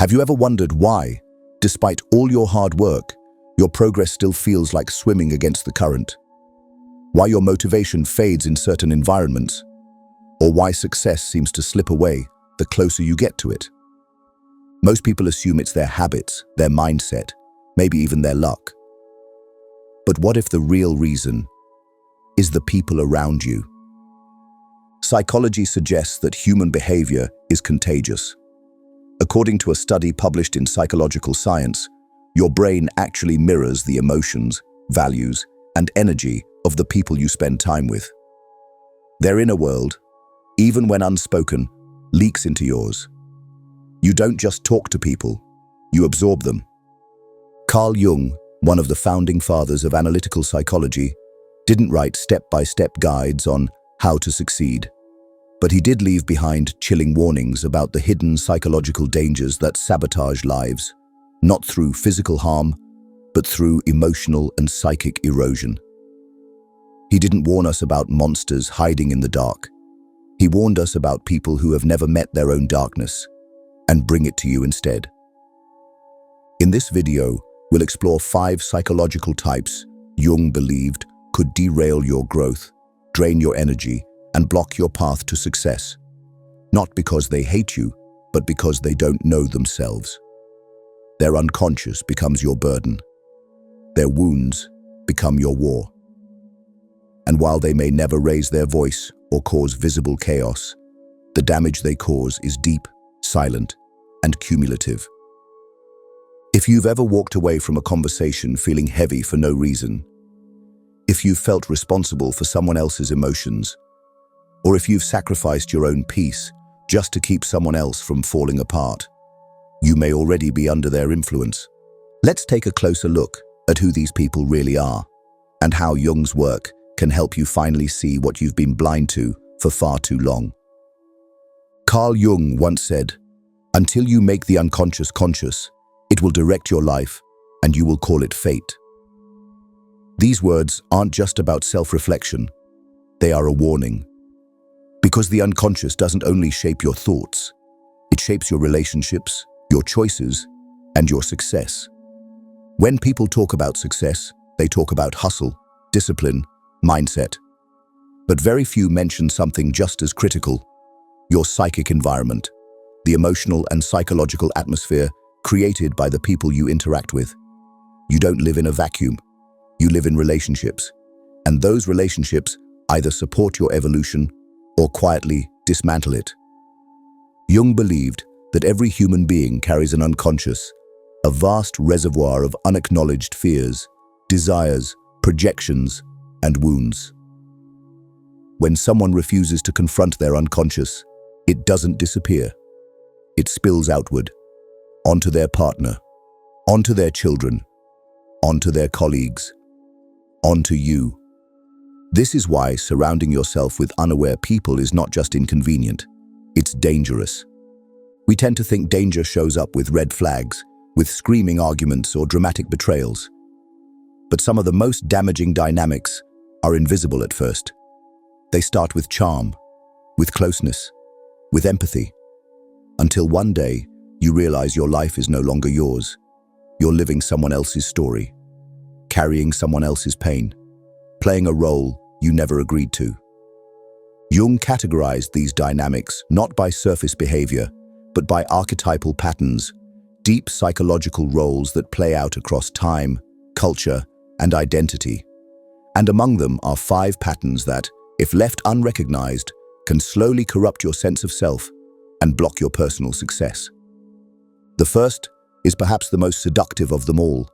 Have you ever wondered why, despite all your hard work, your progress still feels like swimming against the current? Why your motivation fades in certain environments? Or why success seems to slip away the closer you get to it? Most people assume it's their habits, their mindset, maybe even their luck. But what if the real reason is the people around you? Psychology suggests that human behavior is contagious. According to a study published in Psychological Science, your brain actually mirrors the emotions, values, and energy of the people you spend time with. Their inner world, even when unspoken, leaks into yours. You don't just talk to people, you absorb them. Carl Jung, one of the founding fathers of analytical psychology, didn't write step-by-step guides on how to succeed, but he did leave behind chilling warnings about the hidden psychological dangers that sabotage lives, not through physical harm, but through emotional and psychic erosion. He didn't warn us about monsters hiding in the dark. He warned us about people who have never met their own darkness and bring it to you instead. In this video, we'll explore 5 psychological types Jung believed could derail your growth, drain your energy, and block your path to success. Not because they hate you, but because they don't know themselves. Their unconscious becomes your burden. Their wounds become your war. And while they may never raise their voice or cause visible chaos, the damage they cause is deep, silent, and cumulative. If you've ever walked away from a conversation feeling heavy for no reason, if you've felt responsible for someone else's emotions, or if you've sacrificed your own peace just to keep someone else from falling apart, you may already be under their influence. Let's take a closer look at who these people really are and how Jung's work can help you finally see what you've been blind to for far too long. Carl Jung once said, "Until you make the unconscious conscious, it will direct your life and you will call it fate." These words aren't just about self-reflection, they are a warning. Because the unconscious doesn't only shape your thoughts, it shapes your relationships, your choices, and your success. When people talk about success, they talk about hustle, discipline, mindset. But very few mention something just as critical: your psychic environment, the emotional and psychological atmosphere created by the people you interact with. You don't live in a vacuum. You live in relationships, and those relationships either support your evolution or quietly dismantle it. Jung believed that every human being carries an unconscious, a vast reservoir of unacknowledged fears, desires, projections, and wounds. When someone refuses to confront their unconscious, it doesn't disappear. It spills outward, onto their partner, onto their children, onto their colleagues, onto you. This is why surrounding yourself with unaware people is not just inconvenient, it's dangerous. We tend to think danger shows up with red flags, with screaming arguments or dramatic betrayals. But some of the most damaging dynamics are invisible at first. They start with charm, with closeness, with empathy, until one day you realize your life is no longer yours. You're living someone else's story, carrying someone else's pain, playing a role you never agreed to. Jung categorized these dynamics not by surface behavior, but by archetypal patterns, deep psychological roles that play out across time, culture, and identity. And among them are 5 patterns that, if left unrecognized, can slowly corrupt your sense of self and block your personal success. The first is perhaps the most seductive of them all: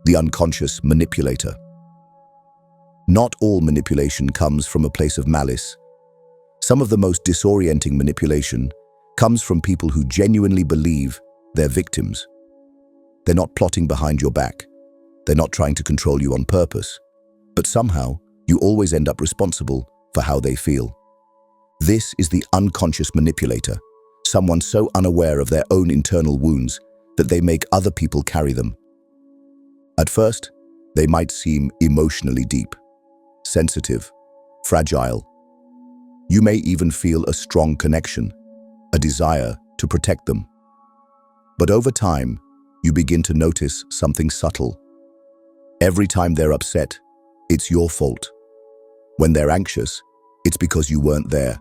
the unconscious manipulator. Not all manipulation comes from a place of malice. Some of the most disorienting manipulation comes from people who genuinely believe they're victims. They're not plotting behind your back. They're not trying to control you on purpose. But somehow, you always end up responsible for how they feel. This is the unconscious manipulator, someone so unaware of their own internal wounds that they make other people carry them. At first, they might seem emotionally deep, sensitive, fragile. You may even feel a strong connection, a desire to protect them. But over time, you begin to notice something subtle. Every time they're upset, it's your fault. When they're anxious, it's because you weren't there.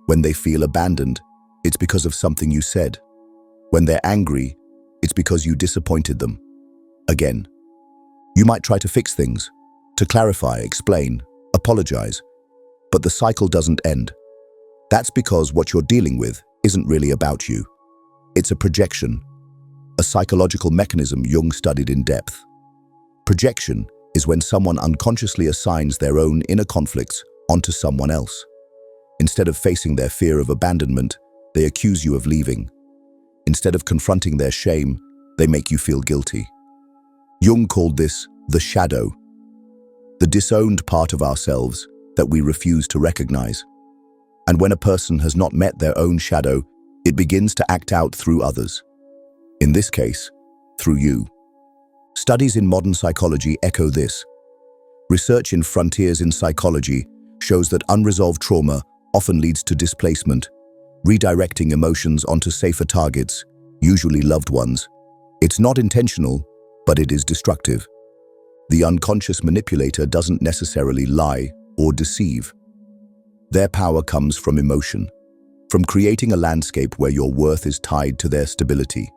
When they feel abandoned, it's because of something you said. When they're angry, it's because you disappointed them. Again, you might try to fix things, to clarify, explain, apologize, but the cycle doesn't end. That's because what you're dealing with isn't really about you. It's a projection, a psychological mechanism Jung studied in depth. Projection is when someone unconsciously assigns their own inner conflicts onto someone else. Instead of facing their fear of abandonment, they accuse you of leaving. Instead of confronting their shame, they make you feel guilty. Jung called this the shadow, the disowned part of ourselves that we refuse to recognize. And when a person has not met their own shadow, it begins to act out through others. In this case, through you. Studies in modern psychology echo this. Research in Frontiers in Psychology shows that unresolved trauma often leads to displacement, redirecting emotions onto safer targets, usually loved ones. It's not intentional, but it is destructive. The unconscious manipulator doesn't necessarily lie or deceive. Their power comes from emotion, from creating a landscape where your worth is tied to their stability.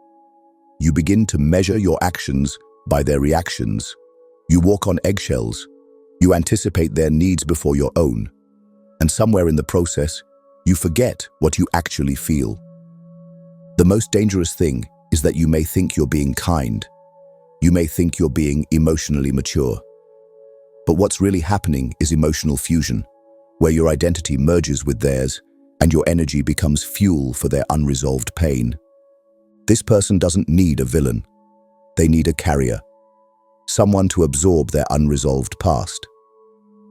You begin to measure your actions by their reactions. You walk on eggshells. You anticipate their needs before your own. And somewhere in the process, you forget what you actually feel. The most dangerous thing is that you may think you're being kind. You may think you're being emotionally mature. But what's really happening is emotional fusion, where your identity merges with theirs and your energy becomes fuel for their unresolved pain. This person doesn't need a villain. They need a carrier, someone to absorb their unresolved past.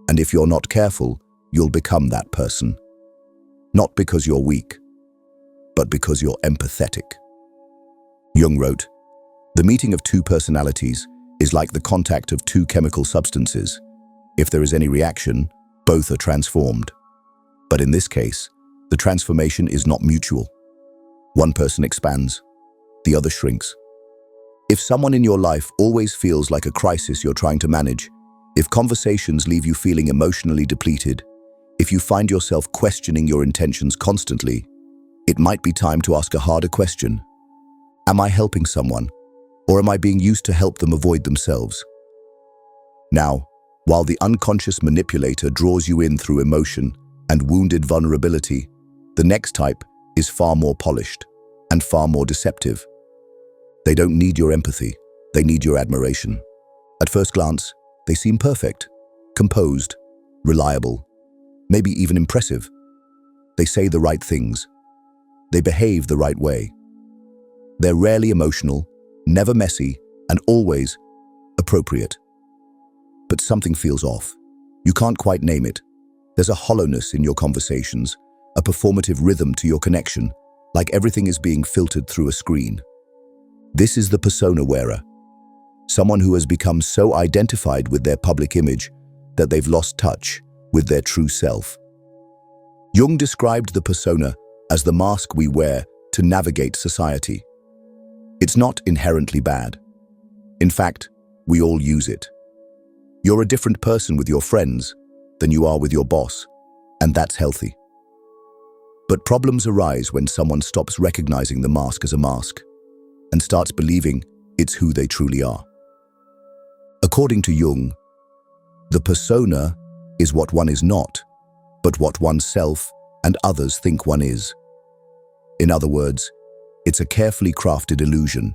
And if you're not careful, you'll become that person. Not because you're weak, but because you're empathetic. Jung wrote, "The meeting of two personalities is like the contact of two chemical substances. If there is any reaction, both are transformed. But in this case, the transformation is not mutual. One person expands, the other shrinks. If someone in your life always feels like a crisis you're trying to manage, if conversations leave you feeling emotionally depleted, if you find yourself questioning your intentions constantly, it might be time to ask a harder question. Am I helping someone, or am I being used to help them avoid themselves?" Now, while the unconscious manipulator draws you in through emotion and wounded vulnerability, the next type is far more polished and far more deceptive. They don't need your empathy, they need your admiration. At first glance, they seem perfect, composed, reliable, maybe even impressive. They say the right things. They behave the right way. They're rarely emotional, never messy, and always appropriate. But something feels off. You can't quite name it. There's a hollowness in your conversations, a performative rhythm to your connection, like everything is being filtered through a screen. This is the persona wearer, someone who has become so identified with their public image that they've lost touch with their true self. Jung described the persona as the mask we wear to navigate society. It's not inherently bad. In fact, we all use it. You're a different person with your friends than you are with your boss, and that's healthy. But problems arise when someone stops recognizing the mask as a mask and starts believing it's who they truly are. According to Jung, the persona is what one is not, but what oneself and others think one is. In other words, it's a carefully crafted illusion.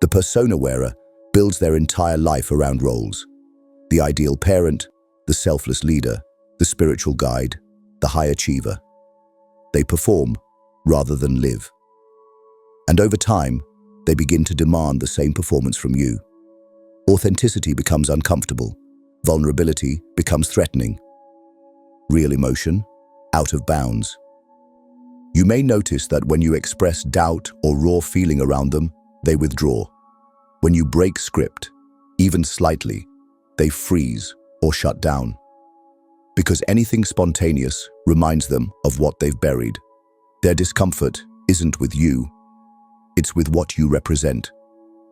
The persona wearer builds their entire life around roles: the ideal parent, the selfless leader, the spiritual guide, the high achiever. They perform rather than live. And over time, they begin to demand the same performance from you. Authenticity becomes uncomfortable. Vulnerability becomes threatening. Real emotion, out of bounds. You may notice that when you express doubt or raw feeling around them, they withdraw. When you break script, even slightly, they freeze or shut down. Because anything spontaneous reminds them of what they've buried. Their discomfort isn't with you, It's with what you represent,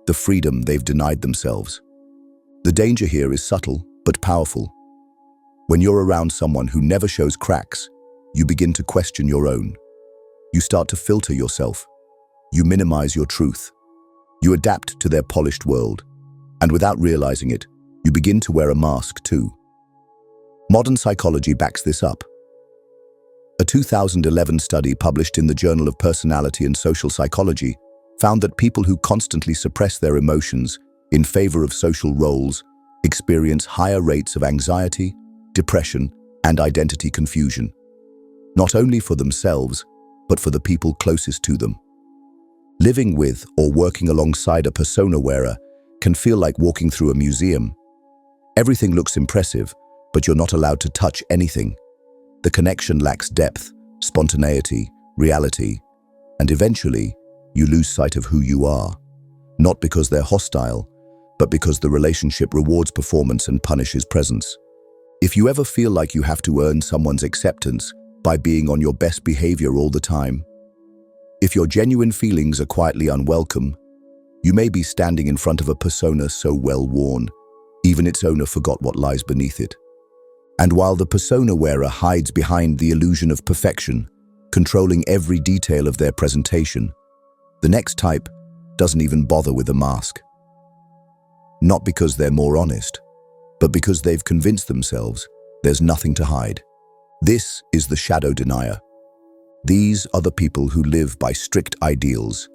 the freedom they've denied themselves. The danger here is subtle but powerful. When you're around someone who never shows cracks, you begin to question your own. You start to filter yourself. You minimize your truth. You adapt to their polished world. And without realizing it, you begin to wear a mask too. Modern psychology backs this up. A 2011 study published in the Journal of Personality and Social Psychology found that people who constantly suppress their emotions in favor of social roles experience higher rates of anxiety, depression, and identity confusion, not only for themselves, but for the people closest to them. Living with or working alongside a persona wearer can feel like walking through a museum. Everything looks impressive, but you're not allowed to touch anything. The connection lacks depth, spontaneity, reality, and eventually, you lose sight of who you are, not because they're hostile, but because the relationship rewards performance and punishes presence. If you ever feel like you have to earn someone's acceptance by being on your best behavior all the time, if your genuine feelings are quietly unwelcome, you may be standing in front of a persona so well worn, even its owner forgot what lies beneath it. And while the persona wearer hides behind the illusion of perfection, controlling every detail of their presentation, the next type doesn't even bother with a mask. Not because they're more honest, but because they've convinced themselves there's nothing to hide. This is the shadow denier. These are the people who live by strict ideals,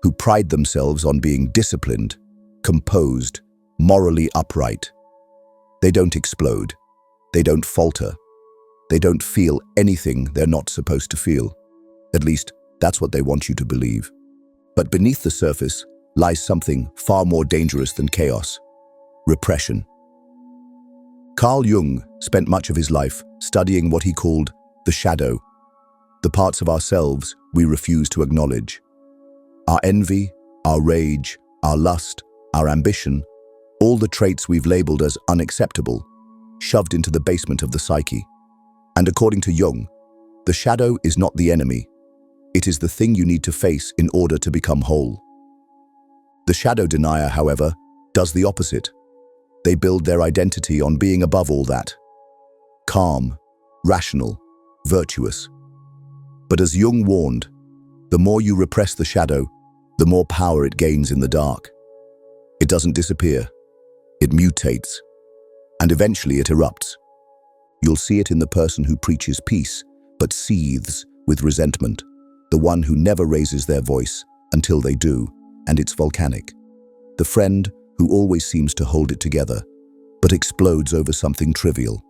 who pride themselves on being disciplined, composed, morally upright. They don't explode. They don't falter. They don't feel anything they're not supposed to feel. At least, that's what they want you to believe. But beneath the surface lies something far more dangerous than chaos: repression. Carl Jung spent much of his life studying what he called the shadow, the parts of ourselves we refuse to acknowledge. Our envy, our rage, our lust, our ambition, all the traits we've labeled as unacceptable, shoved into the basement of the psyche. And according to Jung, the shadow is not the enemy. It is the thing you need to face in order to become whole. The shadow denier, however, does the opposite. They build their identity on being above all that. Calm, rational, virtuous. But as Jung warned, the more you repress the shadow, the more power it gains in the dark. It doesn't disappear. It mutates. And eventually it erupts. You'll see it in the person who preaches peace, but seethes with resentment, the one who never raises their voice until they do, and it's volcanic. The friend who always seems to hold it together, but explodes over something trivial.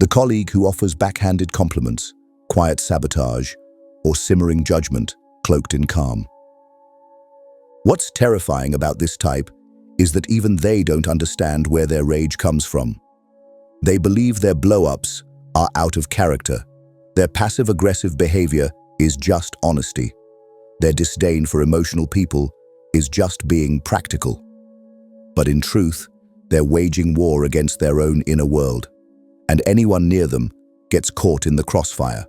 The colleague who offers backhanded compliments, quiet sabotage, or simmering judgment cloaked in calm. What's terrifying about this type is that even they don't understand where their rage comes from. They believe their blow-ups are out of character. Their passive-aggressive behavior is just honesty. Their disdain for emotional people is just being practical. But in truth, they're waging war against their own inner world, and anyone near them gets caught in the crossfire.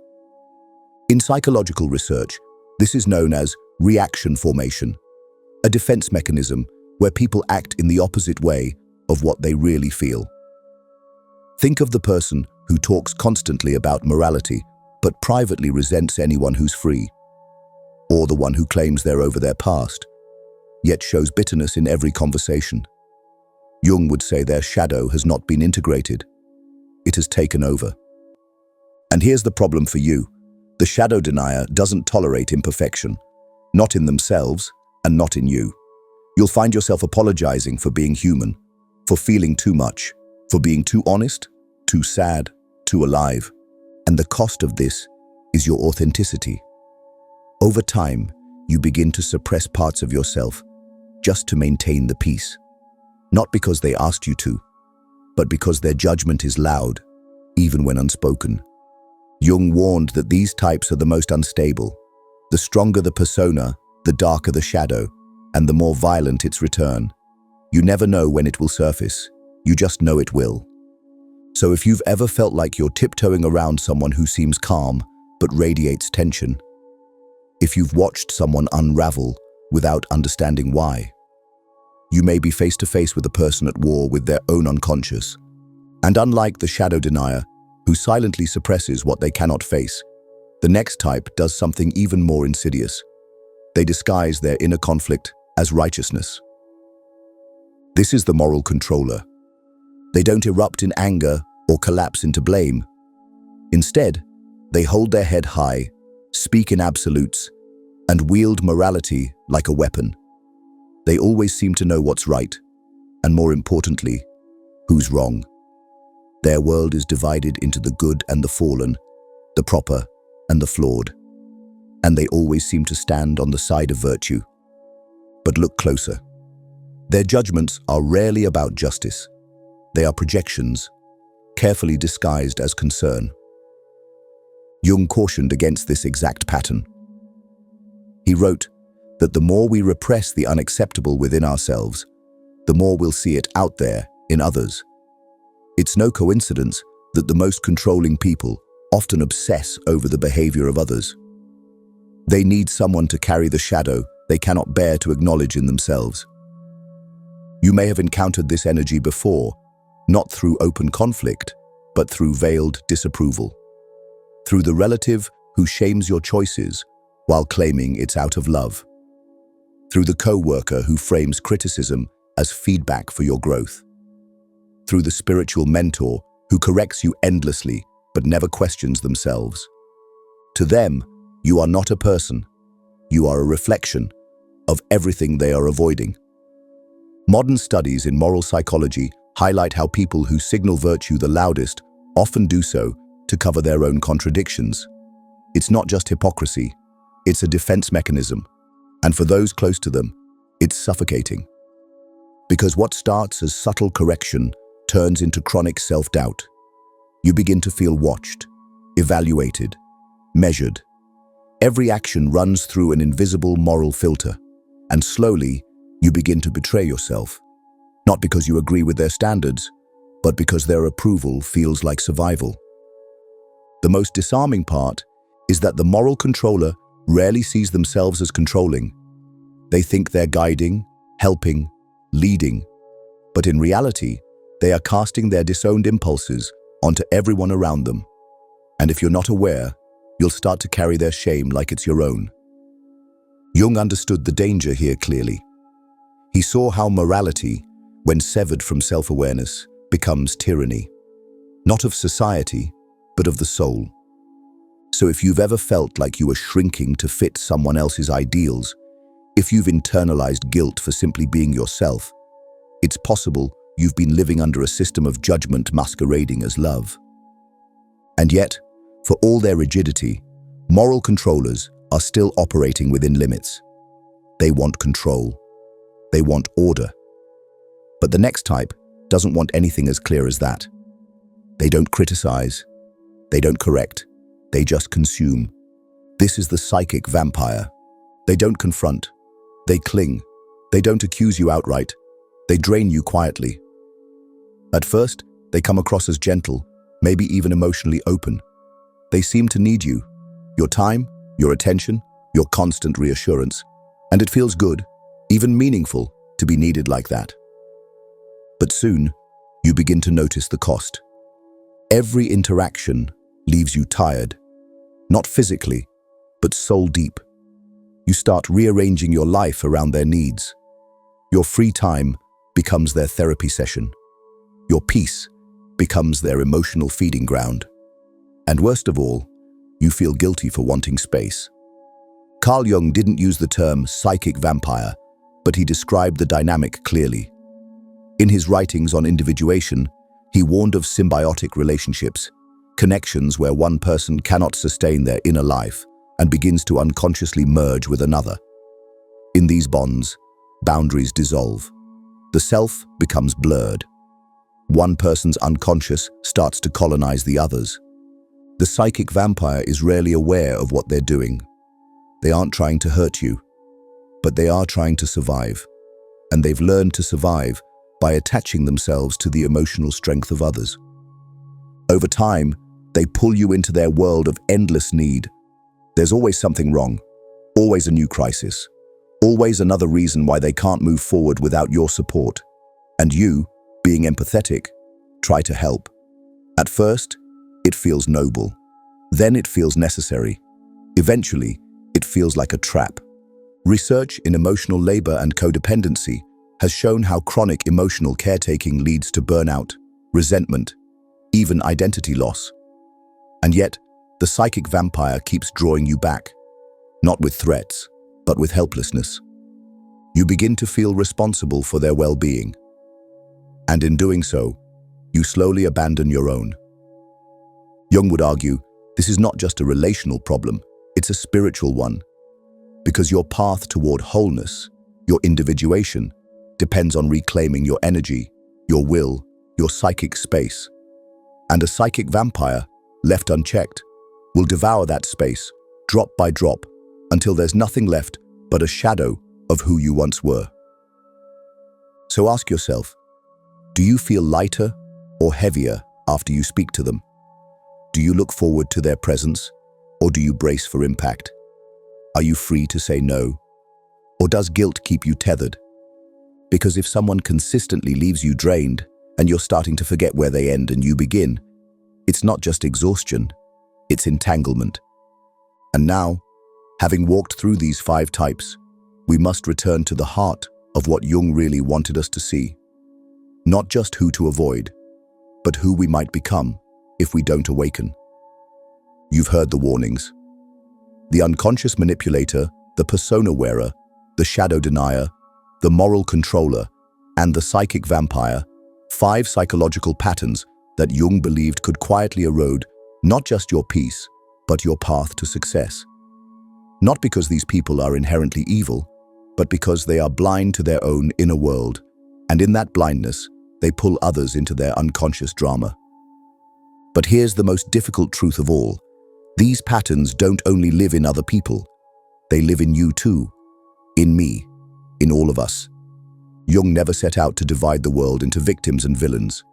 In psychological research, this is known as reaction formation, a defense mechanism where people act in the opposite way of what they really feel. Think of the person who talks constantly about morality, but privately resents anyone who's free, or the one who claims they're over their past, yet shows bitterness in every conversation. Jung would say their shadow has not been integrated. It has taken over. And here's the problem for you. The shadow denier doesn't tolerate imperfection, not in themselves and not in you. You'll find yourself apologizing for being human, for feeling too much, for being too honest, too sad, too alive. And the cost of this is your authenticity. Over time, you begin to suppress parts of yourself just to maintain the peace. Not because they asked you to, but because their judgment is loud, even when unspoken. Jung warned that these types are the most unstable. The stronger the persona, the darker the shadow, and the more violent its return. You never know when it will surface. You just know it will. So if you've ever felt like you're tiptoeing around someone who seems calm but radiates tension, if you've watched someone unravel without understanding why. You may be face to face with a person at war with their own unconscious. And unlike the shadow denier, who silently suppresses what they cannot face, the next type does something even more insidious. They disguise their inner conflict as righteousness. This is the moral controller. They don't erupt in anger or collapse into blame. Instead, they hold their head high, speak in absolutes, and wield morality like a weapon. They always seem to know what's right, and more importantly, who's wrong. Their world is divided into the good and the fallen, the proper and the flawed, and they always seem to stand on the side of virtue. But look closer. Their judgments are rarely about justice. They are projections, carefully disguised as concern. Jung cautioned against this exact pattern. He wrote that the more we repress the unacceptable within ourselves, the more we'll see it out there in others. It's no coincidence that the most controlling people often obsess over the behavior of others. They need someone to carry the shadow they cannot bear to acknowledge in themselves. You may have encountered this energy before, not through open conflict, but through veiled disapproval. Through the relative who shames your choices while claiming it's out of love. Through the co-worker who frames criticism as feedback for your growth. Through the spiritual mentor who corrects you endlessly but never questions themselves. To them, you are not a person. You are a reflection of everything they are avoiding. Modern studies in moral psychology highlight how people who signal virtue the loudest often do so to cover their own contradictions. It's not just hypocrisy, it's a defense mechanism. And for those close to them, it's suffocating. Because what starts as subtle correction turns into chronic self-doubt. You begin to feel watched, evaluated, measured. Every action runs through an invisible moral filter, and slowly, you begin to betray yourself. Not because you agree with their standards, but because their approval feels like survival. The most disarming part is that the moral controller rarely sees themselves as controlling. They think they're guiding, helping, leading. But in reality, they are casting their disowned impulses onto everyone around them. And if you're not aware, you'll start to carry their shame like it's your own. Jung understood the danger here clearly. He saw how morality, when severed from self-awareness, becomes tyranny. Not of society, but of the soul. So if you've ever felt like you were shrinking to fit someone else's ideals, if you've internalized guilt for simply being yourself, it's possible you've been living under a system of judgment masquerading as love. And yet, for all their rigidity, moral controllers are still operating within limits. They want control. They want order. But the next type doesn't want anything as clear as that. They don't criticize. They don't correct. They just consume. This is the psychic vampire. They don't confront. They cling. They don't accuse you outright. They drain you quietly. At first, they come across as gentle, maybe even emotionally open. They seem to need you, your time, your attention, your constant reassurance. And it feels good, even meaningful, to be needed like that. But soon, you begin to notice the cost. Every interaction leaves you tired, not physically, but soul deep. You start rearranging your life around their needs. Your free time becomes their therapy session. Your peace becomes their emotional feeding ground. And worst of all, you feel guilty for wanting space. Carl Jung didn't use the term psychic vampire, but he described the dynamic clearly. In his writings on individuation, he warned of symbiotic relationships, connections where one person cannot sustain their inner life and begins to unconsciously merge with another. In these bonds, boundaries dissolve. The self becomes blurred. One person's unconscious starts to colonize the others. The psychic vampire is rarely aware of what they're doing. They aren't trying to hurt you, but they are trying to survive. And they've learned to survive by attaching themselves to the emotional strength of others. Over time, they pull you into their world of endless need. There's always something wrong. Always a new crisis. Always another reason why they can't move forward without your support. And you, being empathetic, try to help. At first, it feels noble. Then it feels necessary. Eventually, it feels like a trap. Research in emotional labor and codependency has shown how chronic emotional caretaking leads to burnout, resentment, even identity loss. And yet, the psychic vampire keeps drawing you back, not with threats, but with helplessness. You begin to feel responsible for their well-being. And in doing so, you slowly abandon your own. Jung would argue, this is not just a relational problem, it's a spiritual one. Because your path toward wholeness, your individuation, depends on reclaiming your energy, your will, your psychic space. And a psychic vampire, left unchecked, will devour that space, drop by drop, until there's nothing left but a shadow of who you once were. So ask yourself, do you feel lighter or heavier after you speak to them? Do you look forward to their presence, or do you brace for impact? Are you free to say no? Or does guilt keep you tethered? Because if someone consistently leaves you drained, and you're starting to forget where they end and you begin, it's not just exhaustion, it's entanglement. And now, having walked through these 5 types, we must return to the heart of what Jung really wanted us to see. Not just who to avoid, but who we might become if we don't awaken. You've heard the warnings. The unconscious manipulator, the persona wearer, the shadow denier, the moral controller, and the psychic vampire, 5 psychological patterns that Jung believed could quietly erode not just your peace, but your path to success. Not because these people are inherently evil, but because they are blind to their own inner world, and in that blindness, they pull others into their unconscious drama. But here's the most difficult truth of all. These patterns don't only live in other people, they live in you too, in me, in all of us. Jung never set out to divide the world into victims and villains.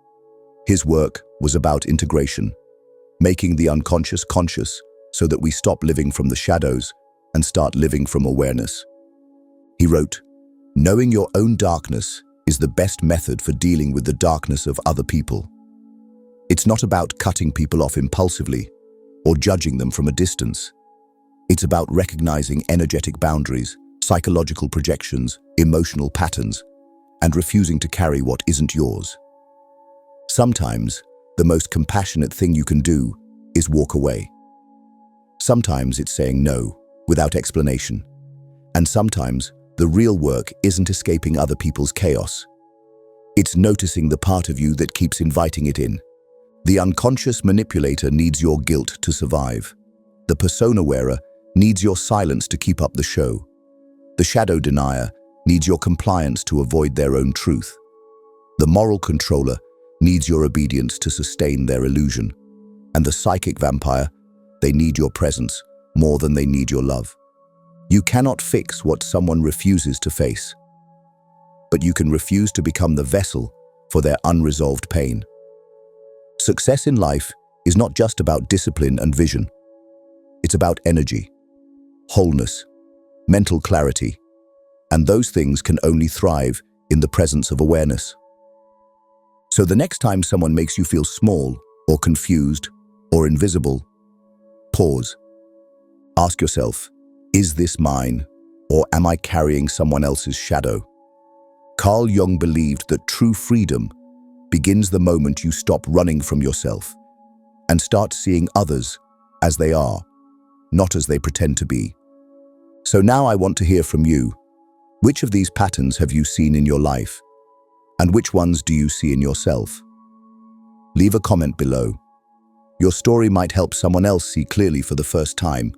His work was about integration, making the unconscious conscious so that we stop living from the shadows and start living from awareness. He wrote, "Knowing your own darkness is the best method for dealing with the darkness of other people." It's not about cutting people off impulsively or judging them from a distance. It's about recognizing energetic boundaries, psychological projections, emotional patterns, and refusing to carry what isn't yours. Sometimes, the most compassionate thing you can do is walk away. Sometimes it's saying no, without explanation. And sometimes, the real work isn't escaping other people's chaos. It's noticing the part of you that keeps inviting it in. The unconscious manipulator needs your guilt to survive. The persona wearer needs your silence to keep up the show. The shadow denier needs your compliance to avoid their own truth. The moral controller needs your obedience to sustain their illusion. And the psychic vampire, they need your presence more than they need your love. You cannot fix what someone refuses to face, but you can refuse to become the vessel for their unresolved pain. Success in life is not just about discipline and vision. It's about energy, wholeness, mental clarity, and those things can only thrive in the presence of awareness. So the next time someone makes you feel small or confused or invisible, pause. Ask yourself, is this mine, or am I carrying someone else's shadow? Carl Jung believed that true freedom begins the moment you stop running from yourself and start seeing others as they are, not as they pretend to be. So now I want to hear from you. Which of these patterns have you seen in your life? And which ones do you see in yourself? Leave a comment below. Your story might help someone else see clearly for the first time.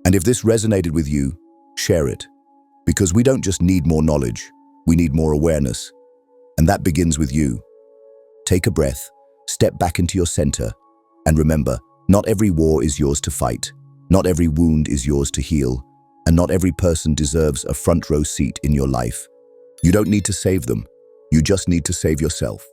And if this resonated with you, share it. Because we don't just need more knowledge, we need more awareness. And that begins with you. Take a breath, step back into your center, and remember, not every war is yours to fight, not every wound is yours to heal, and not every person deserves a front row seat in your life. You don't need to save them, you just need to save yourself.